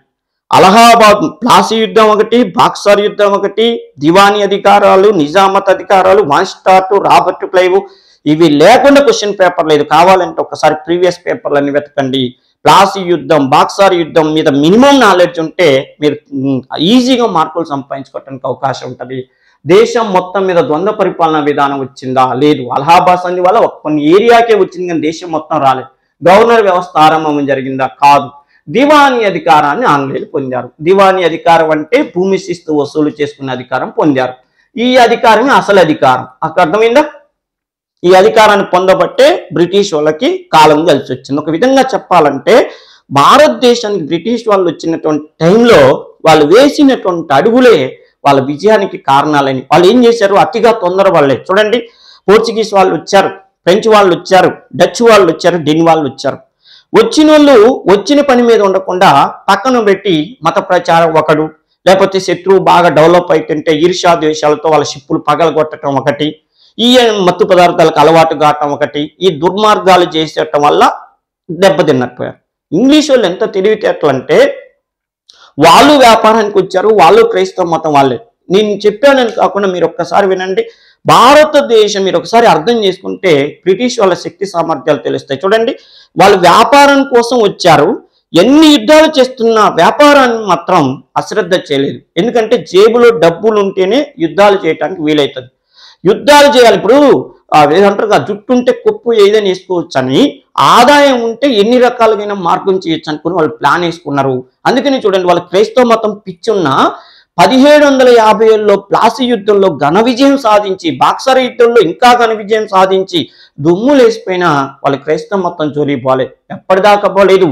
అలహాబాద్ ప్లాసీ యుద్ధం ఒకటి, బాక్సర్ యుద్ధం ఒకటి, దివానీ అధికారాలు, నిజామత్ అధికారాలు, మాన్స్టార్ట్, రాబర్ట్ క్లైవ్, ఇవి లేకుండా క్వశ్చన్ పేపర్ లేదు. కావాలంటే ఒకసారి ప్రీవియస్ పేపర్లన్నీ వెతకండి. ప్లాసీ యుద్ధం, బాక్సార్ యుద్ధం మీద మినిమం నాలెడ్జ్ ఉంటే మీరు ఈజీగా మార్కులు సంపాదించుకోవడానికి అవకాశం ఉంటుంది. దేశం మొత్తం మీద ద్వంద్వ పరిపాలన విధానం వచ్చిందా? లేదు. అలహాబాద్ సంధి వల్ల కొన్ని ఏరియాకే వచ్చింది కానీ దేశం మొత్తం రాలేదు. గవర్నర్ వ్యవస్థ ఆరంభం జరిగిందా? కాదు. దివానీ అధికారాన్ని ఆంగ్లేయులు పొందారు. దివానీ అధికారం అంటే భూమి శిస్తు వసూలు చేసుకునే అధికారం పొందారు. ఈ అధికారమే అసలు అధికారం. అక్కడ అర్థమైందా? ఈ అధికారాన్ని పొందబట్టే బ్రిటిష్ వాళ్ళకి కాలం కలిసి వచ్చింది. ఒక విధంగా చెప్పాలంటే భారతదేశానికి బ్రిటిష్ వాళ్ళు వచ్చినటువంటి టైంలో వాళ్ళు వేసినటువంటి అడుగులే వాళ్ళ విజయానికి కారణాలని. వాళ్ళు ఏం చేశారు, అతిగా తొందర వాళ్ళే. చూడండి, పోర్చుగీస్ వాళ్ళు వచ్చారు, ఫ్రెంచ్ వాళ్ళు వచ్చారు, డచ్ వాళ్ళు వచ్చారు, డెన్ వాళ్ళు వచ్చారు. వచ్చిన వాళ్ళు వచ్చిన పని మీద ఉండకుండా పక్కన పెట్టి మత ప్రచారం ఒకడు, లేకపోతే శత్రువు బాగా డెవలప్ అవుతుంటే ఈర్ష్యా ద్వేషాలతో వాళ్ళ షిప్పులు పగలగొట్టడం ఒకటి, ఈ మత్తు పదార్థాలకు అలవాటు కావటం ఒకటి, ఈ దుర్మార్గాలు చేసేయటం వల్ల దెబ్బతిన్నట్టు. ఇంగ్లీష్ వాళ్ళు ఎంత తెలివితేటలు అంటే వాళ్ళు వ్యాపారానికి వచ్చారు, వాళ్ళు క్రైస్తవ మతం వాళ్ళే. నేను చెప్పానని కాకుండా మీరు ఒక్కసారి వినండి. భారతదేశం మీరు ఒకసారి అర్థం చేసుకుంటే బ్రిటిష్ వాళ్ళ శక్తి సామర్థ్యాలు తెలుస్తాయి. చూడండి, వాళ్ళు వ్యాపారం కోసం వచ్చారు, ఎన్ని యుద్ధాలు చేస్తున్నా వ్యాపారాన్ని మాత్రం అశ్రద్ధ చేయలేదు. ఎందుకంటే జేబులో డబ్బులు ఉంటేనే యుద్ధాలు చేయడానికి వీలవుతుంది. యుద్ధాలు చేయాలి. ఇప్పుడు ఏదంటారు జుట్టు ఉంటే కొప్పు ఏదైనా వేసుకోవచ్చు అని, ఆదాయం ఉంటే ఎన్ని రకాలుగా మార్గం చేయొచ్చు అనుకుని వాళ్ళు ప్లాన్ వేసుకున్నారు. అందుకని చూడండి, వాళ్ళ క్రైస్తవ మతం పిచ్చున్న 1750లో ప్లాసీ యుద్ధంలో ఘన విజయం సాధించి, బాక్సర్ యుద్ధంలో ఇంకా ఘన విజయం సాధించి దుమ్ము లేసిపోయినా వాళ్ళ క్రైస్తవ మతం జోలి పోలేదు. ఎప్పటిదాకా పోలేదు?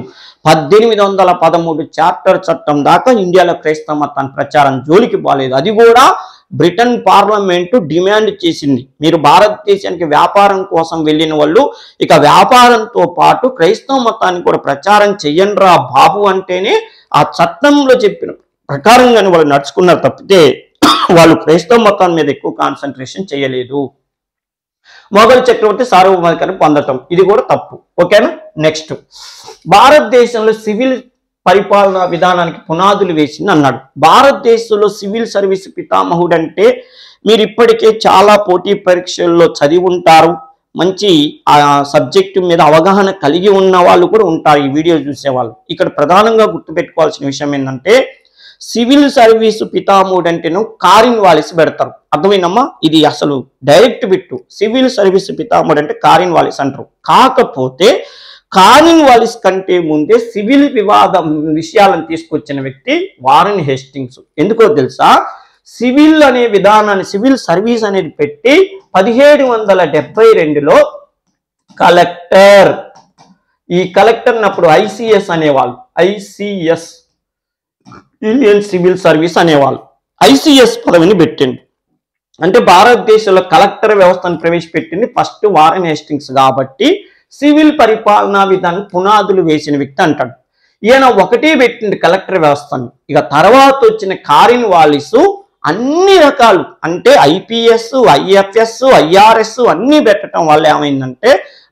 1813 చార్టర్ చట్టం దాకా ఇండియాలో క్రైస్తవ మతాన్ని ప్రచారం జోలికి పోలేదు. అది కూడా బ్రిటన్ పార్లమెంటు డిమాండ్ చేసింది, మీరు భారతదేశానికి వ్యాపారం కోసం వెళ్ళిన వాళ్ళు ఇక వ్యాపారంతో పాటు క్రైస్తవ మతాన్ని కూడా ప్రచారం చెయ్యండిరా బాబు అంటేనే ఆ చట్టంలో చెప్పిన ప్రకారంగానే వాళ్ళు నడుచుకున్నారు తప్పితే వాళ్ళు క్రైస్తవ మతాన్ని మీద ఎక్కువ కాన్సన్ట్రేషన్ చేయలేదు. మొఘల్ చక్రవర్తి సార్వభౌమాధికారం పొందటం ఇది కూడా తప్పు. ఓకేనా? నెక్స్ట్, భారతదేశంలో సివిల్ పరిపాలనా విధానానికి పునాదులు వేసింది అన్నాడు. భారతదేశంలో సివిల్ సర్వీస్ పితామహుడు అంటే మీరు ఇప్పటికే చాలా పోటీ పరీక్షల్లో చదివి ఉంటారు, మంచి ఆ సబ్జెక్టు మీద అవగాహన కలిగి ఉన్న వాళ్ళు కూడా ఉంటారు ఈ వీడియో చూసేవాళ్ళు. ఇక్కడ ప్రధానంగా గుర్తుపెట్టుకోవాల్సిన విషయం ఏంటంటే సివిల్ సర్వీసు పితామహుడు అంటేను కారిన్ వాలిస్ పెడతారు. అర్థమైనమ్మా? ఇది అసలు డైరెక్ట్ బిట్టు. సివిల్ సర్వీసు పితామహుడు అంటే కారిన్ వాలిస్ అంటారు. కాకపోతే కారిన్ వాలిస్ కంటే ముందే సివిల్ విషయాలను తీసుకొచ్చిన వ్యక్తి వారెన్ హేస్టింగ్స్. ఎందుకో తెలుసా? సివిల్ అనే విధానాన్ని, సివిల్ సర్వీస్ అనేది పెట్టి 1772లో కలెక్టర్, ఈ కలెక్టర్ అప్పుడు ఐసిఎస్ అనేవాళ్ళు, ఐసిఎస్ ఇండియన్ సివిల్ సర్వీస్ అనేవాళ్ళు, ఐసిఎస్ పదవిని పెట్టింది. అంటే భారతదేశంలో కలెక్టర్ వ్యవస్థను ప్రవేశపెట్టింది ఫస్ట్ వారెన్ హేస్టింగ్స్ కాబట్టి సివిల్ పరిపాలనా విధానం పునాదులు వేసిన వ్యక్తి అంటాడు. ఈయన ఒకటే పెట్టింది కలెక్టర్ వ్యవస్థను. ఇక తర్వాత వచ్చిన కారిన్ వాలిస్ అన్ని రకాలు అంటే ఐపీఎస్, ఐఎఫ్ఎస్, ఐఆర్ఎస్ అన్ని పెట్టడం వల్ల ఏమైందంటే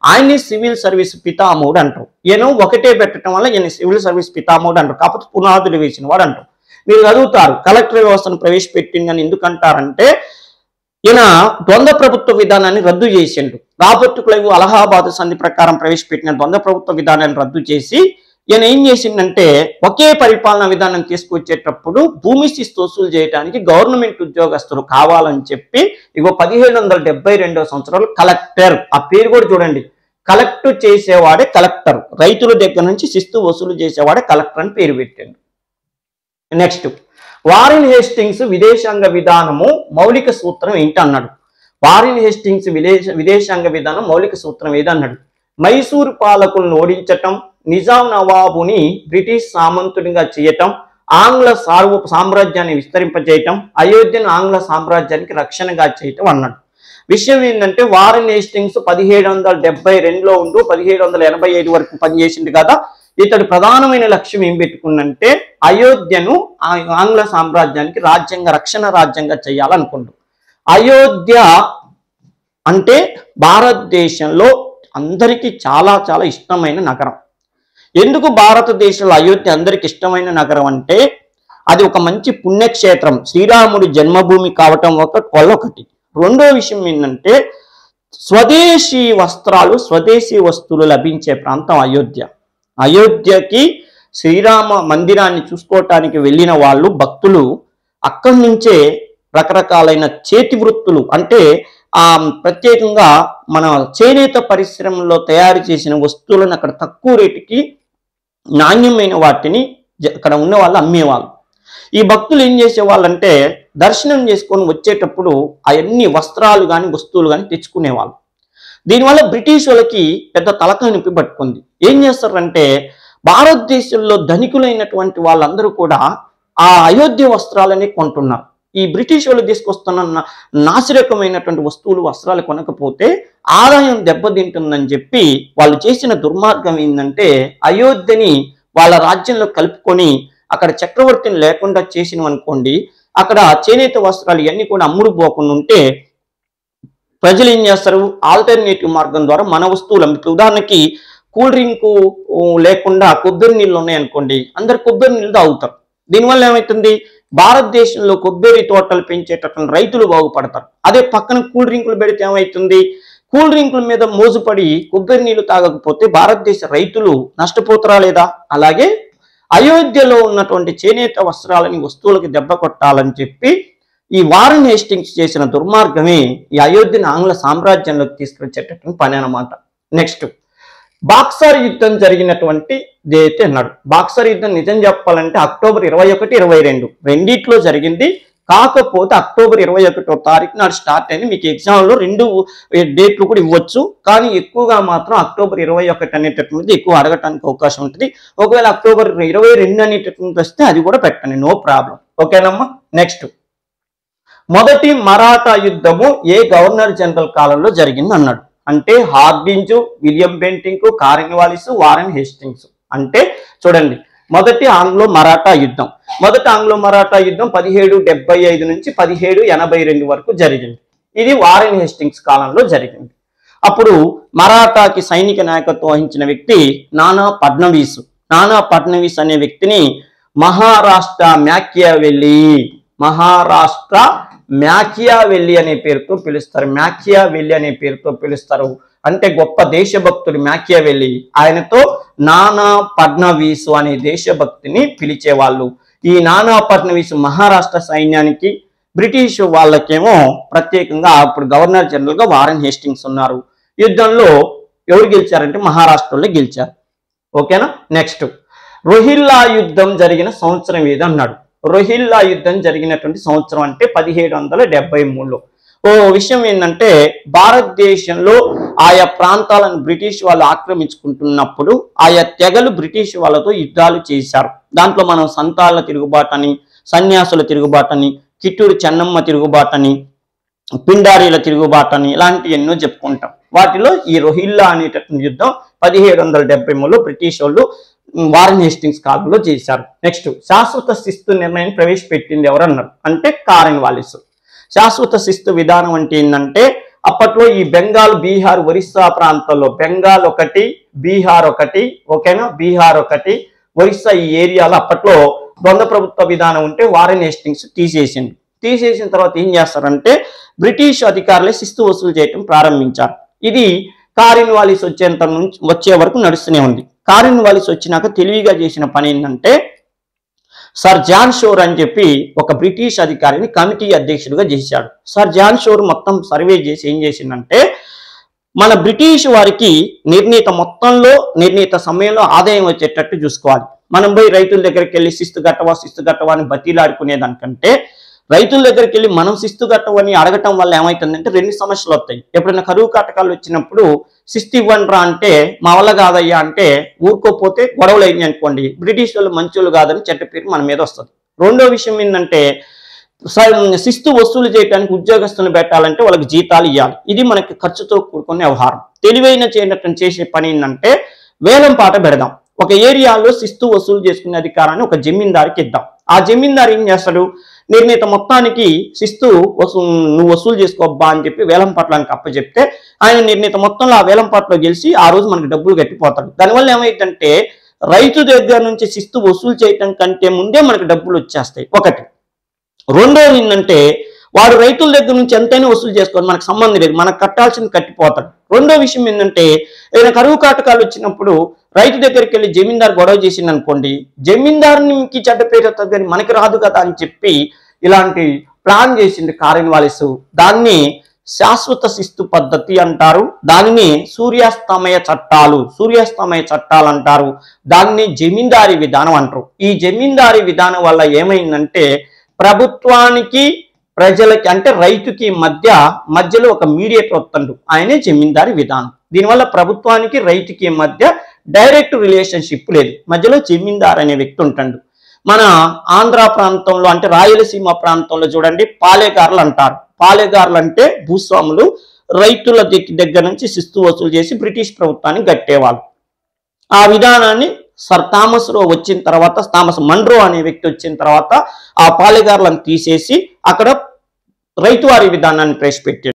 ఆయన్ని సివిల్ సర్వీస్ పితామహుడు అంటారు. ఈయన ఒకటే పెట్టడం వల్ల ఈయన సివిల్ సర్వీస్ పితామహుడు అంటారు. కాకపోతే పునాదులు వేసిన వాడు అంటారు. మీరు చదువుతారు కలెక్టర్ వ్యవస్థను ప్రవేశపెట్టిందని ఎందుకంటారంటే ఈయన ద్వంద్వ ప్రభుత్వ విధానాన్ని రద్దు చేసిండు. రాబర్ట్ క్లైవ్ అలహాబాద్ సంధి ప్రకారం ప్రవేశపెట్టిన ద్వంద్వ ప్రభుత్వ విధానాన్ని రద్దు చేసి ఈయన ఏం చేసిందంటే ఒకే పరిపాలనా విధానం తీసుకొచ్చేటప్పుడు భూమి శిస్తు వసూలు చేయడానికి గవర్నమెంట్ ఉద్యోగస్తులు కావాలని చెప్పి ఇగో 1772వ సంవత్సరంలో కలెక్టర్, ఆ పేరు కూడా చూడండి, కలెక్ట్ చేసేవాడే కలెక్టర్, రైతుల దగ్గర నుంచి శిస్తు వసూలు చేసేవాడే కలెక్టర్ అని పేరు పెట్టాడు. నెక్స్ట్, వారెన్ హేస్టింగ్స్ విదేశాంగ విధానము మౌలిక సూత్రం ఏంటి అన్నాడు. వారెన్ హేస్టింగ్స్ విదేశాంగ విధానం మౌలిక సూత్రం ఏదన్నాడు? మైసూరు పాలకులను ఓడించటం, నిజాం నవాబుని బ్రిటిష్ సామంతుడిగా చేయటం, ఆంగ్ల సామ్రాజ్యాన్ని విస్తరింపజేయటం, అయోధ్యను ఆంగ్ల సామ్రాజ్యానికి రక్షణగా చేయటం అన్నాడు. విషయం ఏంటంటే వారెన్ హేస్టింగ్స్ 1772లో ఉంటూ 1785 వరకు పనిచేసింది కదా. ఇతడు ప్రధానమైన లక్ష్యం ఏం పెట్టుకుందంటే అయోధ్యను ఆంగ్ల సామ్రాజ్యానికి రాజ్యాంగ రక్షణ రాజ్యంగా చేయాలనుకుంటు. అయోధ్య అంటే భారతదేశంలో అందరికీ చాలా చాలా ఇష్టమైన నగరం. ఎందుకు భారతదేశంలో అయోధ్య అందరికి ఇష్టమైన నగరం అంటే అది ఒక మంచి పుణ్యక్షేత్రం, శ్రీరాముడి జన్మభూమి కావటం ఒకటి. రెండో విషయం ఏంటంటే స్వదేశీ వస్త్రాలు, స్వదేశీ వస్తువులు లభించే ప్రాంతం అయోధ్య. అయోధ్యకి శ్రీరామ మందిరాన్ని చూసుకోవటానికి వెళ్ళిన వాళ్ళు భక్తులు అక్కడి నుంచే రకరకాలైన చేతి వృత్తులు అంటే ప్రత్యేకంగా మన చేనేత పరిశ్రమలో తయారు చేసిన వస్తువులను అక్కడ తక్కువ రేటుకి నాణ్యమైన వాటిని అక్కడ ఉన్న వాళ్ళు అమ్మేవాళ్ళు. ఈ భక్తులు ఏం చేసేవాళ్ళంటే దర్శనం చేసుకొని వచ్చేటప్పుడు అవన్నీ వస్త్రాలు కానీ వస్తువులు కానీ తెచ్చుకునేవాళ్ళు. దీనివల్ల బ్రిటిష్ వాళ్ళకి పెద్ద తలకాయ నొప్పి పట్టుకుంది. ఏం చేస్తారంటే భారతదేశంలో ధనికులైనటువంటి వాళ్ళందరూ కూడా ఆ అయోధ్య వస్త్రాలని కొంటున్నారు. ఈ బ్రిటిష్ వాళ్ళు తీసుకొస్తున్న నాసిరకమైనటువంటి వస్తువులు వస్త్రాలు కొనకపోతే ఆదాయం దెబ్బతింటుందని చెప్పి వాళ్ళు చేసిన దుర్మార్గం ఏంటంటే అయోధ్యని వాళ్ళ రాజ్యంలో కలుపుకొని అక్కడ చక్రవర్తిని లేకుండా చేసినవనుకోండి, అక్కడ చేనేత వస్త్రాలు ఇవన్నీ కూడా అమ్ముడు పోకుండా ఉంటే ప్రజలు ఏం చేస్తారు, ఆల్టర్నేటివ్ మార్గం ద్వారా మన వస్తువులు అమ్ముతారు. ఉదాహరణకి కూల్ డ్రింక్ లేకుండా కొబ్బరి నీళ్ళు ఉన్నాయనుకోండి, అందరు కొబ్బరి నీళ్ళు తాగుతారు. దీనివల్ల ఏమవుతుంది, భారతదేశంలో కొబ్బరి తోటలు పెంచేటటువంటి రైతులు బాగుపడతారు. అదే పక్కన కూల్ డ్రింకులు పెడితే ఏమవుతుంది, కూల్ డ్రింకుల మీద మోజుపడి కొబ్బరి నీళ్లు తాగకపోతే భారతదేశ రైతులు నష్టపోతారా లేదా? అలాగే అయోధ్యలో ఉన్నటువంటి చేనేత వస్త్రాలని వస్తువులకి దెబ్బ కొట్టాలని చెప్పి ఈ వారన్ హేస్టింగ్స్ చేసిన దుర్మార్గమే ఈ అయోధ్యను ఆంగ్ల సామ్రాజ్యంలోకి తీసుకొచ్చేటటువంటి పని అన్నమాట. నెక్స్ట్, బాక్సర్ యుద్ధం జరిగినటువంటి ఏదైతే అన్నాడు, బాక్సర్ యుద్ధం నిజం చెప్పాలంటే అక్టోబర్ 21, 22 రెండిట్లో జరిగింది. కాకపోతే అక్టోబర్ 21వ తారీఖు నాడు స్టార్ట్ అయింది. మీకు ఎగ్జామ్లో 2 డేట్లు కూడా ఇవ్వచ్చు, కానీ ఎక్కువగా మాత్రం అక్టోబర్ 21 అనేటటువంటిది ఎక్కువ అడగటానికి అవకాశం ఉంటుంది. ఒకవేళ అక్టోబర్ 22 అనేటటువంటి వస్తే అది కూడా పెట్టండి, నో ప్రాబ్లం. ఓకేనమ్మా. నెక్స్ట్, మొదటి మరాఠా యుద్ధము ఏ గవర్నర్ జనరల్ కాలంలో జరిగింది అన్నాడు. అంటే Hardinge, William Bentinck, Cornwallis, Warren Hastings. అంటే చూడండి, మొదటి ఆంగ్లో మరాఠా యుద్ధం 1775 నుంచి 1782 వరకు జరిగింది. ఇది వారన్ హేస్టింగ్స్ కాలంలో జరిగింది. అప్పుడు మరాఠాకి సైనిక నాయకత్వం వహించిన వ్యక్తి నానా ఫడ్నవీస్. నానా ఫడ్నవీస్ అనే వ్యక్తిని మహారాష్ట్ర మ్యాకియావెల్లి అనే పేరుతో పిలుస్తారు. అంటే గొప్ప దేశభక్తుడు మ్యాకియావెల్లి. ఆయనతో నానా ఫడ్నవీస్ అనే దేశభక్తిని పిలిచేవాళ్ళు. ఈ నానా ఫడ్నవీస్ మహారాష్ట్ర సైన్యానికి, బ్రిటిష్ వాళ్ళకేమో ప్రత్యేకంగా అప్పుడు గవర్నర్ జనరల్ గా వారన్ హేస్టింగ్స్ ఉన్నారు. యుద్ధంలో ఎవరు గెలిచారంటే మహారాష్ట్రలో గెలిచారు. ఓకేనా. నెక్స్ట్, రోహిల్లా యుద్ధం జరిగిన సంవత్సరం ఏది అన్నాడు. రోహిల్లా యుద్ధం జరిగినటువంటి సంవత్సరం అంటే 1773లో. ఓ విషయం ఏంటంటే, భారతదేశంలో ఆయా ప్రాంతాలను బ్రిటిష్ వాళ్ళు ఆక్రమించుకుంటున్నప్పుడు ఆయా తెగలు బ్రిటిష్ వాళ్ళతో యుద్ధాలు చేశారు. దాంట్లో మనం సంతాల తిరుగుబాటని, సన్యాసుల తిరుగుబాటని, కిట్టూరు చెన్నమ్మ తిరుగుబాటని, పిండారీల తిరుగుబాటని, ఇలాంటి ఎన్నో చెప్పుకుంటాం. వాటిలో ఈ రోహిల్లా అనేటటువంటి యుద్ధం 1773లో బ్రిటిష్ వాళ్ళు వారన్ హేస్టింగ్స్ కాలంలో చేశారు. నెక్స్ట్, శాశ్వత శిస్తు నిర్ణయం ప్రవేశపెట్టింది ఎవరన్నారు అంటే కార్న్వాలిస్. శాశ్వత శిస్తు విధానం అంటే ఏంటంటే, అప్పట్లో ఈ బెంగాల్, బీహార్, ఒరిస్సా ప్రాంతాల్లో బెంగాల్ ఒకటి, బీహార్ ఒకటి, ఓకేనా, బీహార్ ఒకటి, ఒరిస్సా ఈ ఏరియాలో అప్పట్లో ద్వంద్వ ప్రభుత్వ విధానం ఉంటే వారన్ హేస్టింగ్స్ తీసేసిన తర్వాత ఏం చేస్తారంటే బ్రిటిష్ అధికారులే శిస్తు వసూలు చేయటం ప్రారంభించారు. ఇది కార్న్వాలిస్ వచ్చే వరకు నడుస్తూనే ఉంది. కార్న్వాలిస్ వచ్చినాక తెలివిగా చేసిన పని ఏంటంటే, సర్ జాన్ షోర్ అని చెప్పి ఒక బ్రిటిష్ అధికారిని కమిటీ అధ్యక్షుడిగా చేశాడు. సర్ జాన్ షోర్ మొత్తం సర్వే చేసి ఏం చేసిందంటే, మన బ్రిటిష్ వారికి నిర్ణీత మొత్తంలో నిర్ణీత సమయంలో ఆదాయం వచ్చేటట్టు చూసుకోవాలి. మనం పోయి రైతుల దగ్గరికి వెళ్ళి శిస్తు కట్టవా అని బతిలాడుకునేదానికంటే రైతుల దగ్గరికి వెళ్ళి మనం శిస్తు కట్టవని అడగటం వల్ల ఏమవుతుందంటే 2 సమస్యలు వస్తాయి. ఎప్పుడైనా కరువు కాటకాలు వచ్చినప్పుడు శిస్తు ఇవ్వండిరా అంటే మా వల్ల కాదయ్యా అంటే ఊరుకోపోతే గొడవలు అయింది అనుకోండి, బ్రిటిష్ వాళ్ళు మంచోళ్ళు కాదని చెడ్డ పేరు మన మీద వస్తుంది. రెండో విషయం ఏంటంటే, శిస్తు వసూలు చేయడానికి ఉద్యోగస్తులను పెట్టాలంటే వాళ్ళకి జీతాలు ఇవ్వాలి. ఇది మనకి ఖర్చుతో కూడుకునే వ్యవహారం. తెలివైన చేసే పని ఏంటంటే వేలం పాట పెడదాం. ఒక ఏరియాలో శిస్తు వసూలు చేసుకునే అధికారాన్ని ఒక జమీందారికి ఇద్దాం. ఆ జమీందారు ఏం చేస్తాడు, నిర్ణీత మొత్తానికి శిస్తు నువ్వు వసూలు చేసుకోబ్బా అని చెప్పి వేలం పాటలానికి అప్పచెప్తే ఆయన నిర్ణీత మొత్తంలో ఆ వేలం పాటలో గెలిచి ఆ రోజు మనకి డబ్బులు కట్టిపోతాడు. దానివల్ల ఏమైందంటే రైతు దగ్గర నుంచి శిస్తు వసూలు చేయటం కంటే ముందే మనకి డబ్బులు వచ్చేస్తాయి. ఒకటి. రెండోది ఏంటంటే, వాడు రైతుల దగ్గర నుంచి ఎంతైనా వసూలు చేసుకోవాలి, మనకు సంబంధం లేదు, మనకు కట్టాల్సింది కట్టిపోతాడు. రెండో విషయం ఏంటంటే, ఏదైనా కరువు కాటకాలు వచ్చినప్పుడు రైతు దగ్గరికి వెళ్ళి జమీందారు గొడవ చేసింది అనుకోండి, జమీందారునికి చెడ్డ పేరు వస్తుంది కానీ మనకి రాదు కదా అని చెప్పి ఇలాంటి ప్లాన్ చేసింది కార్న్వాలిస్. దాన్ని శాశ్వత శిస్తు పద్ధతి అంటారు. దానిని సూర్యాస్తమయ చట్టాలు అంటారు. దాన్ని జమీందారీ విధానం అంటారు. ఈ జమీందారీ విధానం వల్ల ఏమైందంటే, ప్రభుత్వానికి ప్రజలకి అంటే రైతుకి మధ్యలో ఒక మీడియేటర్ వస్తుండు, ఆయనే జమీందారీ విధానం. దీనివల్ల ప్రభుత్వానికి రైతుకి మధ్య డైరెక్ట్ రిలేషన్షిప్ లేదు, మధ్యలో జమీందార్ అనే వ్యక్తి ఉంటాడు. మన ఆంధ్ర ప్రాంతంలో అంటే రాయలసీమ ప్రాంతంలో చూడండి పాలేగారులు అంటారు. పాలేగారులు అంటే భూస్వాములు రైతుల దగ్గర నుంచి శిస్తు వసూలు చేసి బ్రిటిష్ ప్రభుత్వాన్ని కట్టేవాళ్ళు. ఆ విధానాన్ని సర్ థామస్ రో వచ్చిన తర్వాత, థామస్ మన్రో అనే వ్యక్తి వచ్చిన తర్వాత ఆ పాలేగారులను తీసేసి అక్కడ రైతువారీ విధానాన్ని ప్రవేశపెట్టారు.